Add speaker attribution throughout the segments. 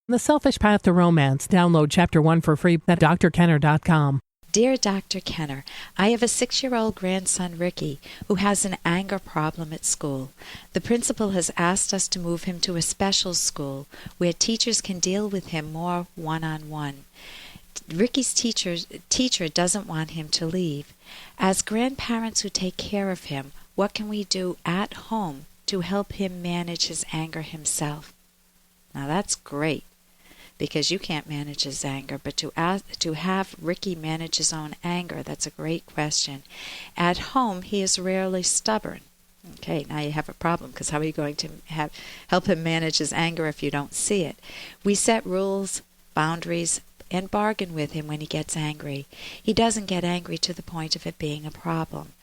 Speaker 1: The Selfish Path to Romance. Download Chapter 1 for free at drkenner.com.
Speaker 2: Dear Dr. Kenner, I have a 6-year-old grandson, Ricky, who has an anger problem at school. The principal has asked us to move him to a special school where teachers can deal with him more one-on-one. Ricky's teacher doesn't want him to leave. As grandparents who take care of him, what can we do at home to help him manage his anger himself? Now that's great, because you can't manage his anger, but to have Ricky manage his own anger, that's a great question. At home, he is rarely stubborn. Okay, now you have a problem, because how are you going to help him manage his anger if you don't see it? We set rules, boundaries, and bargain with him when he gets angry. He doesn't get angry to the point of it being a problem.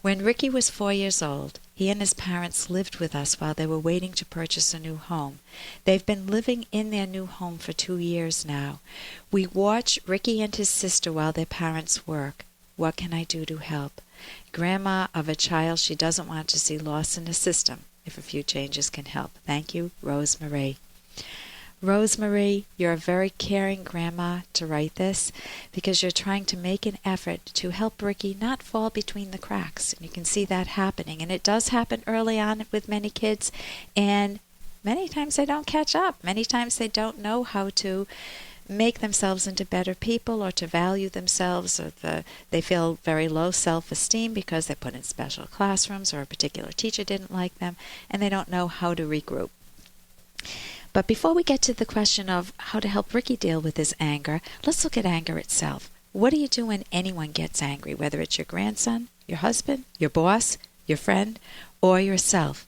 Speaker 2: When Ricky was 4 years old, he and his parents lived with us while they were waiting to purchase a new home. They've been living in their new home for 2 years now. We watch Ricky and his sister while their parents work. What can I do to help? Grandma of a child she doesn't want to see lost in the system. If a few changes can help. Thank you, Rosemarie. Rosemarie, you're a very caring grandma to write this, because you're trying to make an effort to help Ricky not fall between the cracks. And you can see that happening. And it does happen early on with many kids. And many times they don't catch up. Many times they don't know how to make themselves into better people or to value themselves, or they feel very low self-esteem because they're put in special classrooms or a particular teacher didn't like them, and they don't know how to regroup. But before we get to the question of how to help Ricky deal with his anger, let's look at anger itself. What do you do when anyone gets angry, whether it's your grandson, your husband, your boss, your friend, or yourself?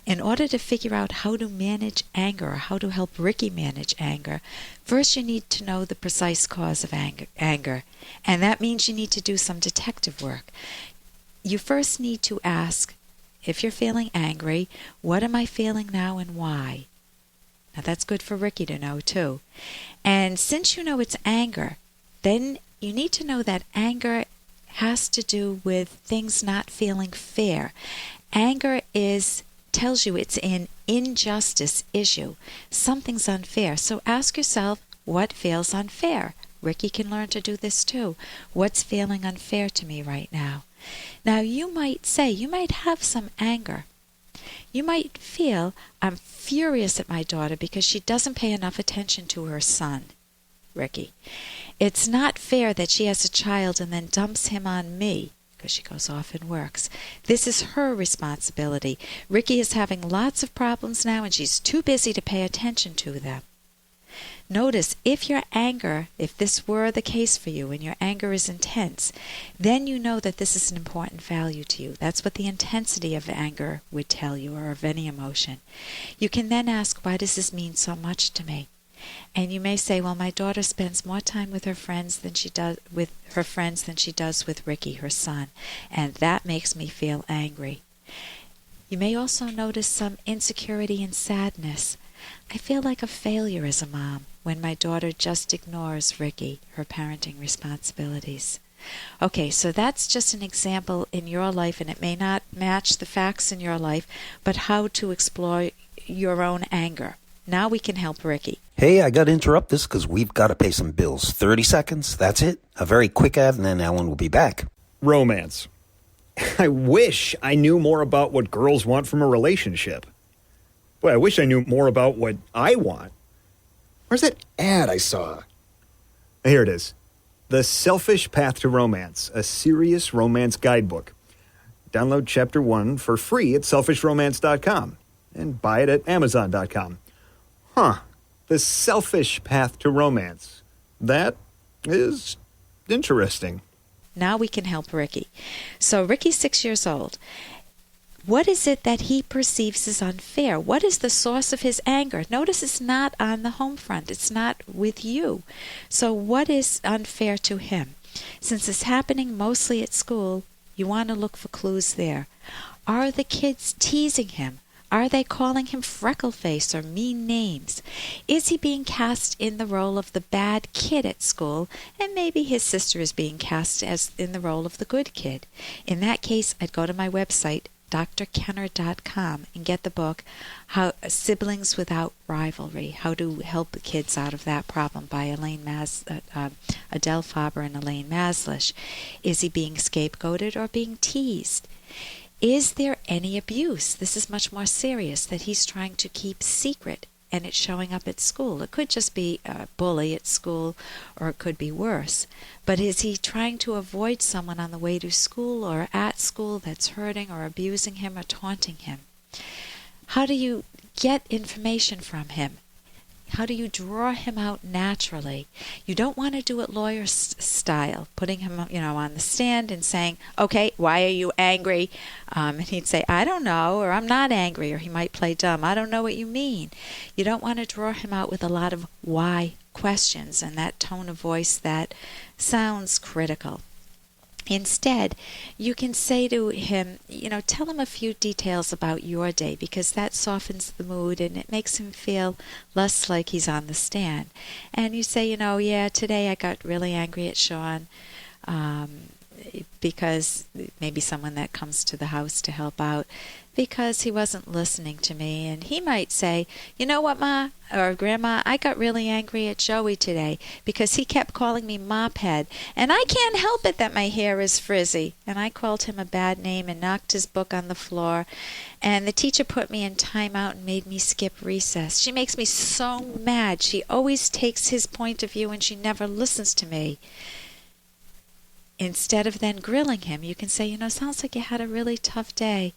Speaker 2: In order to figure out how to manage anger, or how to help Ricky manage anger, first you need to know the precise cause of anger. And that means you need to do some detective work. You first need to ask, if you're feeling angry, what am I feeling now and why? Now that's good for Ricky to know too. And since you know it's anger, then you need to know that anger has to do with things not feeling fair. Anger tells you it's an injustice issue. Something's unfair. So ask yourself, what feels unfair? Ricky can learn to do this too. What's feeling unfair to me right now? Now you might have some anger. You might feel, I'm furious at my daughter because she doesn't pay enough attention to her son, Ricky. It's not fair that she has a child and then dumps him on me because she goes off and works. This is her responsibility. Ricky is having lots of problems now and she's too busy to pay attention to them. Notice, if this were the case for you and your anger is intense, then you know that this is an important value to you. That's what the intensity of anger would tell you, or of any emotion. You can then ask, why does this mean so much to me? And you may say, well, my daughter spends more time with her friends than she does with Ricky, her son, and that makes me feel angry. You may also notice some insecurity and sadness. I feel like a failure as a mom when my daughter just ignores Ricky, her parenting responsibilities. Okay, so that's just an example in your life, and it may not match the facts in your life, but how to explore your own anger. Now we can help Ricky.
Speaker 3: Hey, I got to interrupt this because we've got to pay some bills. 30 seconds, that's it. A very quick ad, and then Ellen will be back.
Speaker 4: Romance. I wish I knew more about what girls want from a relationship. Boy, I wish I knew more about what I want.
Speaker 5: Where's that ad I saw?
Speaker 4: Here it is. The Selfish Path to Romance, a serious romance guidebook. Download Chapter 1 for free at selfishromance.com and buy it at amazon.com. The Selfish Path to Romance. That is interesting.
Speaker 2: Now we can help Ricky. So Ricky's 6 years old. What is it that he perceives as unfair? What is the source of his anger? Notice it's not on the home front. It's not with you. So what is unfair to him? Since it's happening mostly at school, you want to look for clues there. Are the kids teasing him? Are they calling him freckleface or mean names? Is he being cast in the role of the bad kid at school, and maybe his sister is being cast as in the role of the good kid? In that case, I'd go to my website, drkenner.com and get the book, How Siblings Without Rivalry, How to Help the Kids Out of That Problem by Adele Faber and Elaine Maslish. Is he being scapegoated or being teased? Is there any abuse? This is much more serious, that he's trying to keep secret and it's showing up at school. It could just be a bully at school, or it could be worse. But is he trying to avoid someone on the way to school or at school that's hurting or abusing him or taunting him? How do you get information from him? How do you draw him out naturally? You don't want to do it lawyer style, putting him, on the stand and saying, okay, why are you angry? And he'd say, I don't know, or I'm not angry, or he might play dumb. I don't know what you mean. You don't want to draw him out with a lot of why questions and that tone of voice that sounds critical. Instead, you can say to him, tell him a few details about your day, because that softens the mood and it makes him feel less like he's on the stand. And you say, yeah, today I got really angry at Sean because maybe someone that comes to the house to help out, because he wasn't listening to me. And he might say, you know what, Ma or Grandma, I got really angry at Joey today because he kept calling me mophead, and I can't help it that my hair is frizzy. And I called him a bad name and knocked his book on the floor, and the teacher put me in timeout and made me skip recess. She makes me so mad. She always takes his point of view and she never listens to me. Instead of then grilling him, you can say, sounds like you had a really tough day.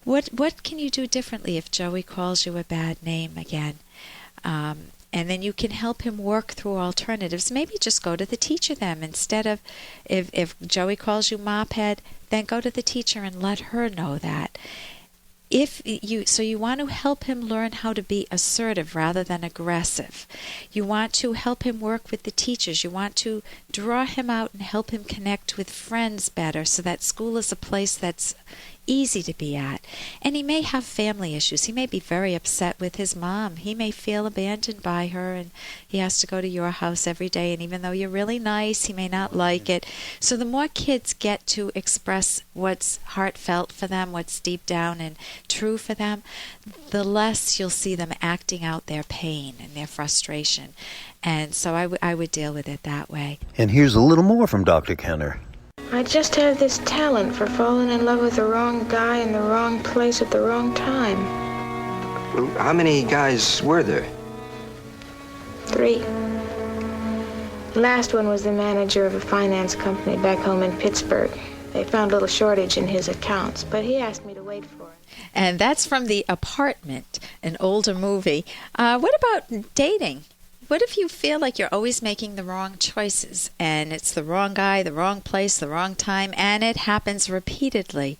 Speaker 2: What can you do differently if Joey calls you a bad name again? And then you can help him work through alternatives. Maybe just go to the teacher then. Instead of, if Joey calls you mophead, then go to the teacher and let her know that. So you want to help him learn how to be assertive rather than aggressive. You want to help him work with the teachers. You want to draw him out and help him connect with friends better, so that school is a place that's easy to be at. And he may have family issues. He may be very upset with his mom. He may feel abandoned by her, and he has to go to your house every day. And even though you're really nice, he may not like it. So the more kids get to express what's heartfelt for them, what's deep down and true for them, the less you'll see them acting out their pain and their frustration. And so I would deal with it that way.
Speaker 3: And here's a little more from Dr. Kenner.
Speaker 6: I just have this talent for falling in love with the wrong guy in the wrong place at the wrong time.
Speaker 7: Well, how many guys were there?
Speaker 6: 3. The last one was the manager of a finance company back home in Pittsburgh. They found a little shortage in his accounts, but he asked me to wait for it.
Speaker 2: And that's from The Apartment, an older movie. What about dating? What if you feel like you're always making the wrong choices, and it's the wrong guy, the wrong place, the wrong time, and it happens repeatedly?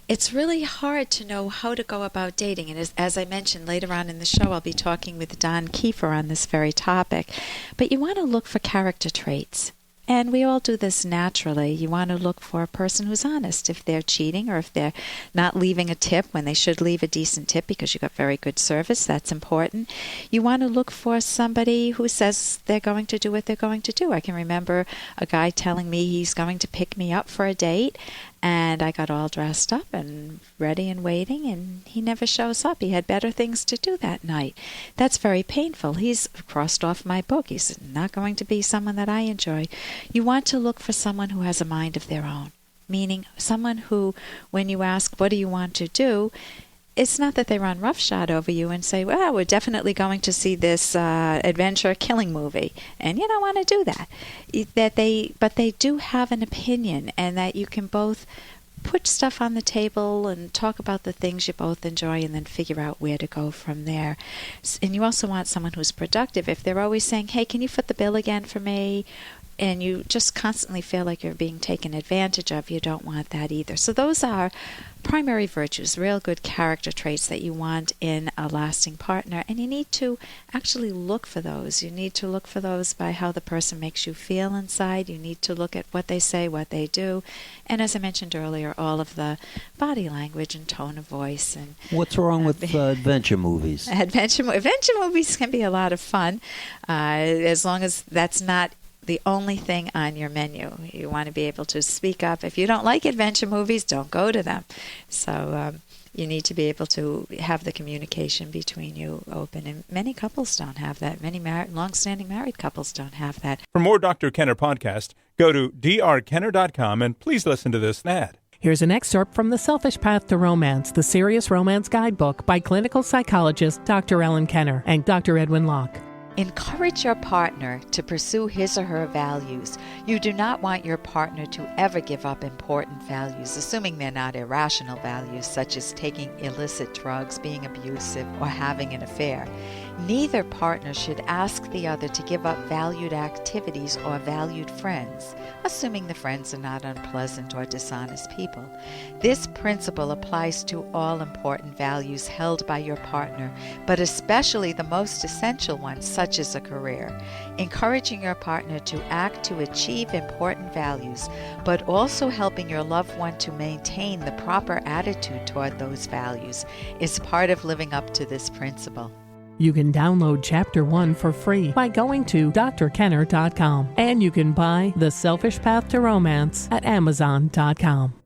Speaker 2: It's really hard to know how to go about dating. And as I mentioned, later on in the show, I'll be talking with Don Kiefer on this very topic. But you want to look for character traits. And we all do this naturally. You want to look for a person who's honest. If they're cheating, or if they're not leaving a tip when they should leave a decent tip because you got very good service, that's important. You want to look for somebody who says they're going to do what they're going to do. I can remember a guy telling me he's going to pick me up for a date, and I got all dressed up and ready and waiting, and he never shows up. He had better things to do that night. That's very painful. He's crossed off my book. He's not going to be someone that I enjoy. You want to look for someone who has a mind of their own, meaning someone who, when you ask, what do you want to do, it's not that they run roughshod over you and say, well, we're definitely going to see this adventure killing movie, and you don't want to do that. But they do have an opinion, and that you can both put stuff on the table and talk about the things you both enjoy, and then figure out where to go from there. And you also want someone who's productive. If they're always saying, hey, can you foot the bill again for me? And you just constantly feel like you're being taken advantage of, you don't want that either. So those are primary virtues, real good character traits that you want in a lasting partner. And you need to actually look for those. You need to look for those by how the person makes you feel inside. You need to look at what they say, what they do. And as I mentioned earlier, all of the body language and tone of voice. And
Speaker 8: what's wrong with adventure movies?
Speaker 2: Adventure movies can be a lot of fun, as long as that's not the only thing on your menu. You want to be able to speak up. If you don't like adventure movies, don't go to them. So you need to be able to have the communication between you open. And many couples don't have that. Many long-standing married couples don't have that.
Speaker 9: For more Dr. Kenner podcast, go to drkenner.com and please listen to this ad.
Speaker 1: Here's an excerpt from The Selfish Path to Romance, the Serious Romance Guidebook by clinical psychologist Dr. Ellen Kenner and Dr. Edwin Locke.
Speaker 2: Encourage your partner to pursue his or her values. You do not want your partner to ever give up important values, assuming they're not irrational values, such as taking illicit drugs, being abusive, or having an affair. Neither partner should ask the other to give up valued activities or valued friends, assuming the friends are not unpleasant or dishonest people. This principle applies to all important values held by your partner, but especially the most essential ones, such as a career. Encouraging your partner to act to achieve important values, but also helping your loved one to maintain the proper attitude toward those values is part of living up to this principle.
Speaker 1: You can download Chapter 1 for free by going to drkenner.com, and you can buy The Selfish Path to Romance at amazon.com.